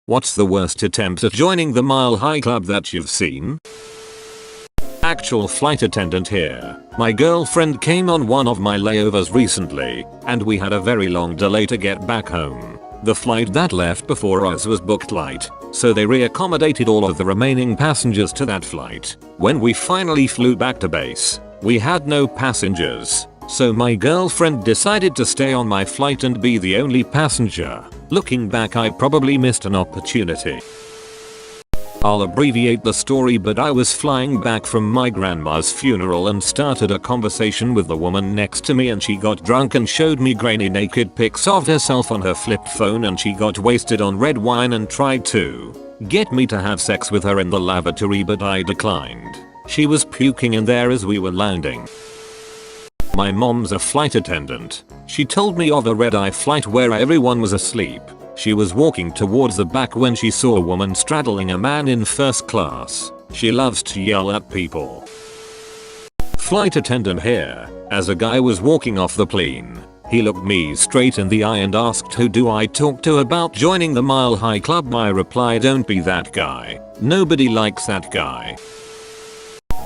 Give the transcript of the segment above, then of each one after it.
What's the worst attempt at joining the Mile High Club that you've seen? Actual flight attendant here. My girlfriend came on one of my layovers recently, and we had a very long delay to get back home. The flight that left before us was booked late, so they reaccommodated all of the remaining passengers to that flight. When we finally flew back to base, we had no passengers, so my girlfriend decided to stay on my flight and be the only passenger. Looking back, I probably missed an opportunity. I'll abbreviate the story, but I was flying back from my grandma's funeral and started a conversation with the woman next to me, and she got drunk and showed me grainy naked pics of herself on her flip phone, and she got wasted on red wine and tried to get me to have sex with her in the lavatory, but I declined. She was puking in there as we were landing. My mom's a flight attendant. She told me of a red-eye flight where everyone was asleep. She was walking towards the back when she saw a woman straddling a man in first class. She loves to yell at people. Flight attendant here. As a guy was walking off the plane, he looked me straight in the eye and asked, "Who do I talk to about joining the Mile High Club?" I replied, "Don't be that guy. Nobody likes that guy."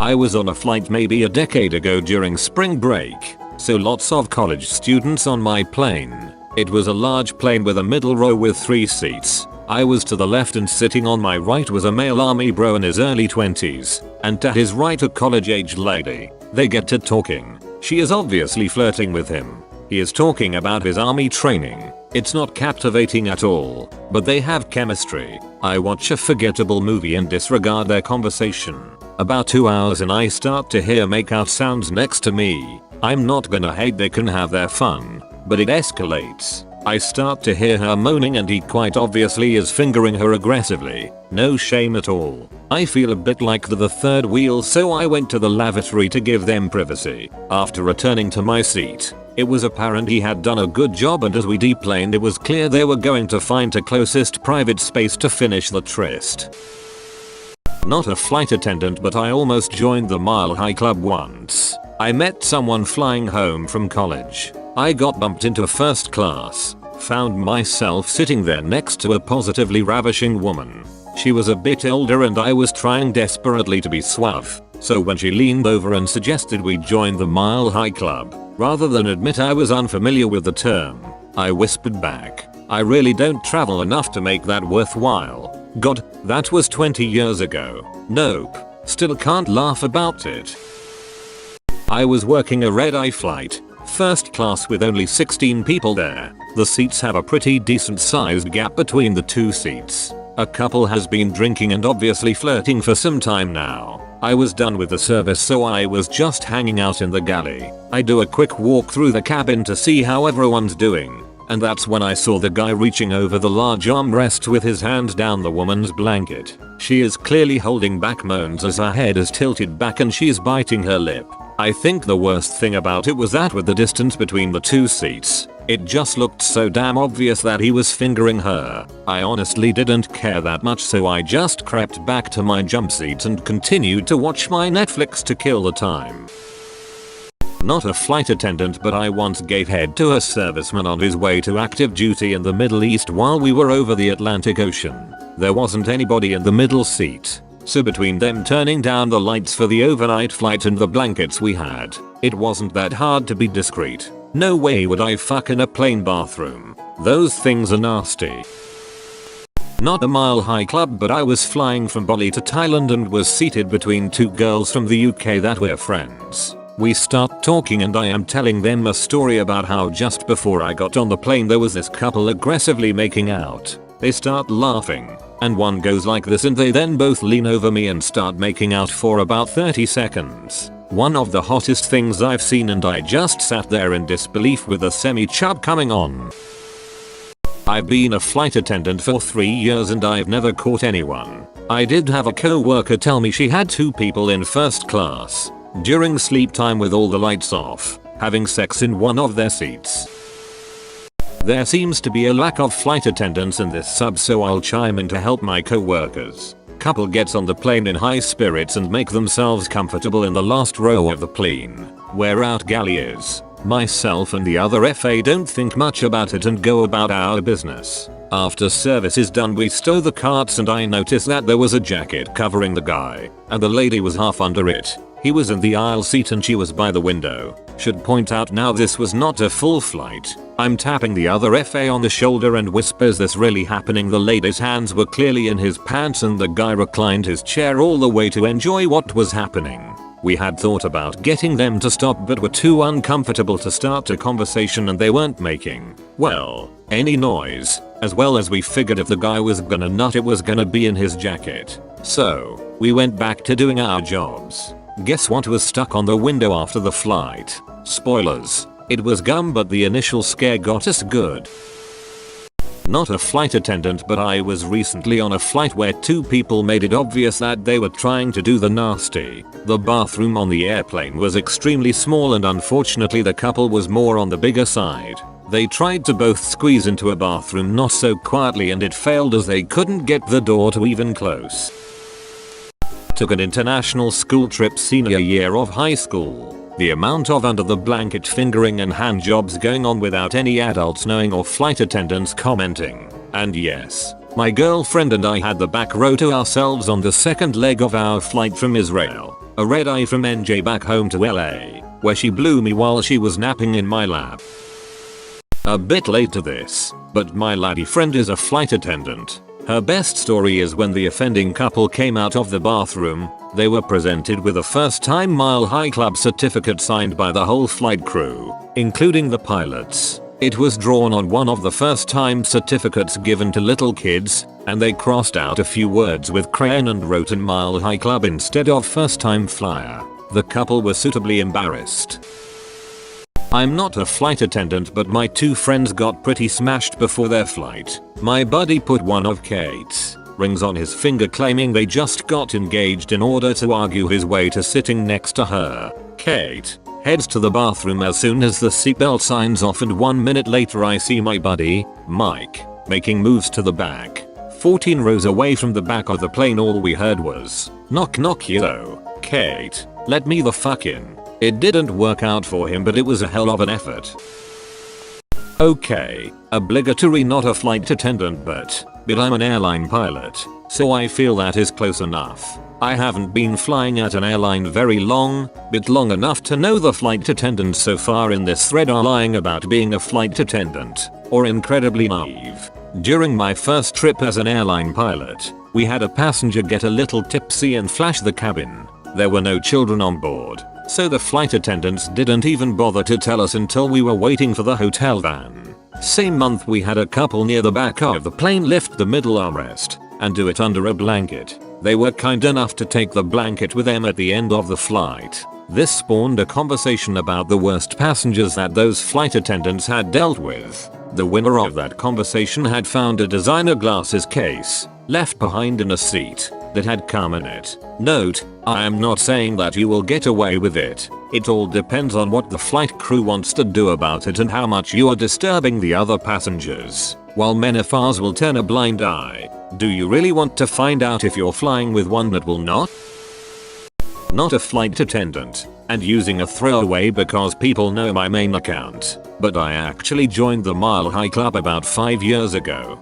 I was on a flight maybe a decade ago during spring break, so lots of college students on my plane. It was a large plane with a middle row with 3 seats. I was to the left, and sitting on my right was a male army bro in his early 20s, and to his right a college-aged lady. They get to talking. She is obviously flirting with him. He is talking about his army training. It's not captivating at all, but they have chemistry. I watch a forgettable movie and disregard their conversation. About 2 hours and I start to hear makeout sounds next to me. I'm not gonna hate, they can have their fun. But it escalates. I start to hear her moaning, and he quite obviously is fingering her aggressively. No shame at all. I feel a bit like the third wheel, so I went to the lavatory to give them privacy. After returning to my seat, it was apparent he had done a good job, and as we deplaned it was clear they were going to find the closest private space to finish the tryst. Not a flight attendant, but I almost joined the Mile High Club once. I met someone flying home from college. I got bumped into first class, found myself sitting there next to a positively ravishing woman. She was a bit older and I was trying desperately to be suave, so when she leaned over and suggested we join the Mile High Club, rather than admit I was unfamiliar with the term, I whispered back, "I really don't travel enough to make that worthwhile." God, that was 20 years ago. Nope, still can't laugh about it. I was working a red-eye flight. First class with only 16 people there. The seats have a pretty decent sized gap between the 2 seats. A couple has been drinking and obviously flirting for some time now. I was done with the service, so I was just hanging out in the galley. I do a quick walk through the cabin to see how everyone's doing, and that's when I saw the guy reaching over the large armrest with his hand down the woman's blanket. She is clearly holding back moans as her head is tilted back and she's biting her lip. I think the worst thing about it was that with the distance between the 2 seats, it just looked so damn obvious that he was fingering her. I honestly didn't care that much, so I just crept back to my jump seat and continued to watch my Netflix to kill the time. Not a flight attendant, but I once gave head to a serviceman on his way to active duty in the Middle East while we were over the Atlantic Ocean. There wasn't anybody in the middle seat, so between them turning down the lights for the overnight flight and the blankets we had, it wasn't that hard to be discreet. No way would I fuck in a plane bathroom. Those things are nasty. Not a Mile High Club, but I was flying from Bali to Thailand and was seated between 2 girls from the UK that were friends. We start talking and I am telling them a story about how just before I got on the plane there was this couple aggressively making out. They start laughing, and one goes like this, and they then both lean over me and start making out for about 30 seconds. One of the hottest things I've seen, and I just sat there in disbelief with a semi-chub coming on. I've been a flight attendant for 3 years and I've never caught anyone. I did have a co-worker tell me she had 2 people in first class, during sleep time with all the lights off, having sex in one of their seats. There seems to be a lack of flight attendants in this sub, so I'll chime in to help my co-workers. Couple gets on the plane in high spirits and make themselves comfortable in the last row of the plane, where out galley is. Myself and the other FA don't think much about it and go about our business. After service is done we stow the carts and I noticed that there was a jacket covering the guy, and the lady was half under it. He was in the aisle seat and she was by the window. Should point out now this was not a full flight. I'm tapping the other FA on the shoulder and whisper, "Is this really happening?" The lady's hands were clearly in his pants and the guy reclined his chair all the way to enjoy what was happening. We had thought about getting them to stop but were too uncomfortable to start a conversation and they weren't making, well, any noise. As well as we figured if the guy was gonna nut it was gonna be in his jacket. So, we went back to doing our jobs. Guess what was stuck on the window after the flight? Spoilers. It was gum, but the initial scare got us good. Not a flight attendant, but I was recently on a flight where two people made it obvious that they were trying to do the nasty. The bathroom on the airplane was extremely small and unfortunately the couple was more on the bigger side. They tried to both squeeze into a bathroom not so quietly and it failed as they couldn't get the door to even close. Took an international school trip senior year of high school. The amount of under the blanket fingering and hand jobs going on without any adults knowing or flight attendants commenting. And yes, my girlfriend and I had the back row to ourselves on the second leg of our flight from Israel. A red eye from NJ back home to LA, where she blew me while she was napping in my lap. A bit late to this, but my laddie friend is a flight attendant. Her best story is when the offending couple came out of the bathroom, they were presented with a first-time Mile High Club certificate signed by the whole flight crew, including the pilots. It was drawn on one of the first-time certificates given to little kids, and they crossed out a few words with crayon and wrote in Mile High Club instead of first-time flyer. The couple were suitably embarrassed. I'm not a flight attendant, but my two friends got pretty smashed before their flight. My buddy put one of Kate's rings on his finger claiming they just got engaged in order to argue his way to sitting next to her. Kate heads to the bathroom as soon as the seatbelt signs off and 1 minute later I see my buddy, Mike, making moves to the back. 14 rows away from the back of the plane all we heard was, "Knock knock yo, Kate, let me the fuck in." It didn't work out for him but it was a hell of an effort. Okay, obligatory not a flight attendant but I'm an airline pilot, so I feel that is close enough. I haven't been flying at an airline very long, but long enough to know the flight attendants so far in this thread are lying about being a flight attendant, or incredibly naive. During my first trip as an airline pilot, we had a passenger get a little tipsy and flash the cabin. There were no children on board, so the flight attendants didn't even bother to tell us until we were waiting for the hotel van. Same month we had a couple near the back of the plane lift the middle armrest and do it under a blanket. They were kind enough to take the blanket with them at the end of the flight. This spawned a conversation about the worst passengers that those flight attendants had dealt with. The winner of that conversation had found a designer glasses case left behind in a seat that had cum in it. Note, I am not saying that you will get away with it. It all depends on what the flight crew wants to do about it and how much you are disturbing the other passengers. While many FARs will turn a blind eye, do you really want to find out if you're flying with one that will not? Not a flight attendant, and using a throwaway because people know my main account, but I actually joined the Mile High Club about 5 years ago.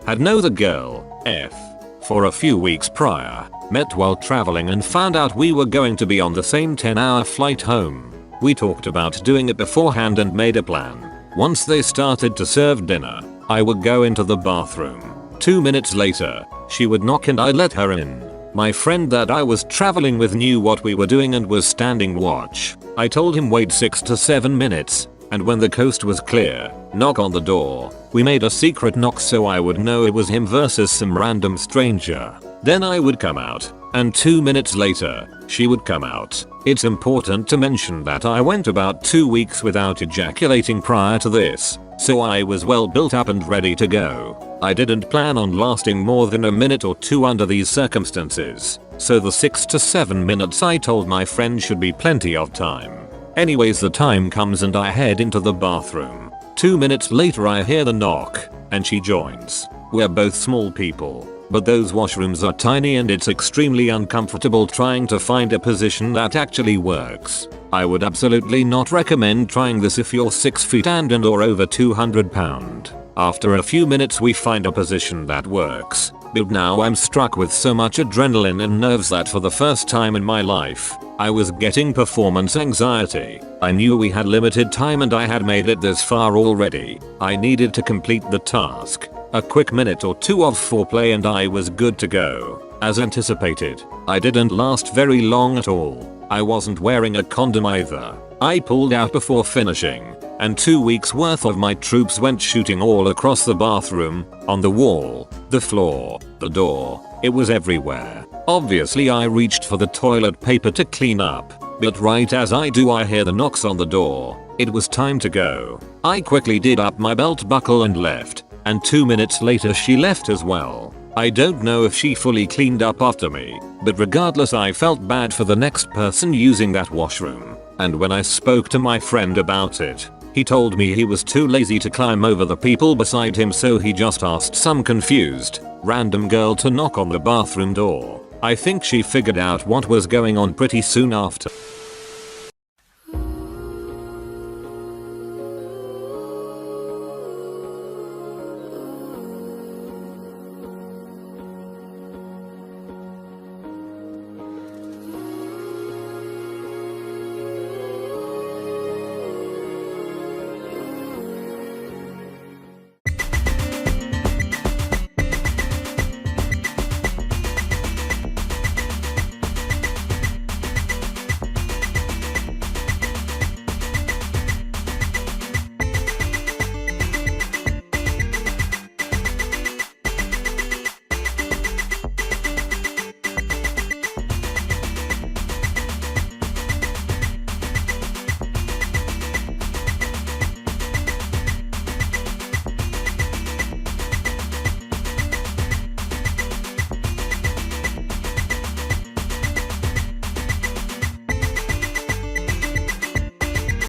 Had known the girl, F, for a few weeks prior, met while traveling and found out we were going to be on the same 10-hour flight home. We talked about doing it beforehand and made a plan. Once they started to serve dinner, I would go into the bathroom. 2 minutes later, she would knock and I let her in. My friend that I was traveling with knew what we were doing and was standing watch. I told him wait 6 to 7 minutes, and when the coast was clear, knock on the door. We made a secret knock so I would know it was him versus some random stranger. Then I would come out, and 2 minutes later, she would come out. It's important to mention that I went about 2 weeks without ejaculating prior to this, so I was well built up and ready to go. I didn't plan on lasting more than a minute or two under these circumstances, so the 6 to 7 minutes I told my friend should be plenty of time. Anyways, the time comes and I head into the bathroom. 2 minutes later I hear the knock, and she joins. We're both small people, but those washrooms are tiny and it's extremely uncomfortable trying to find a position that actually works. I would absolutely not recommend trying this if you're 6 feet and or over 200 pounds. After a few minutes we find a position that works, but now I'm struck with so much adrenaline and nerves that for the first time in my life, I was getting performance anxiety. I knew we had limited time and I had made it this far already. I needed to complete the task. A quick minute or two of foreplay and I was good to go. As anticipated, I didn't last very long at all. I wasn't wearing a condom either. I pulled out before finishing, and 2 weeks worth of my troops went shooting all across the bathroom, on the wall, the floor, the door. It was everywhere. Obviously I reached for the toilet paper to clean up, but right as I do I hear the knocks on the door. It was time to go. I quickly did up my belt buckle and left, and 2 minutes later she left as well. I don't know if she fully cleaned up after me, but regardless I felt bad for the next person using that washroom, and when I spoke to my friend about it, he told me he was too lazy to climb over the people beside him, so he just asked some confused, random girl to knock on the bathroom door. I think she figured out what was going on pretty soon after.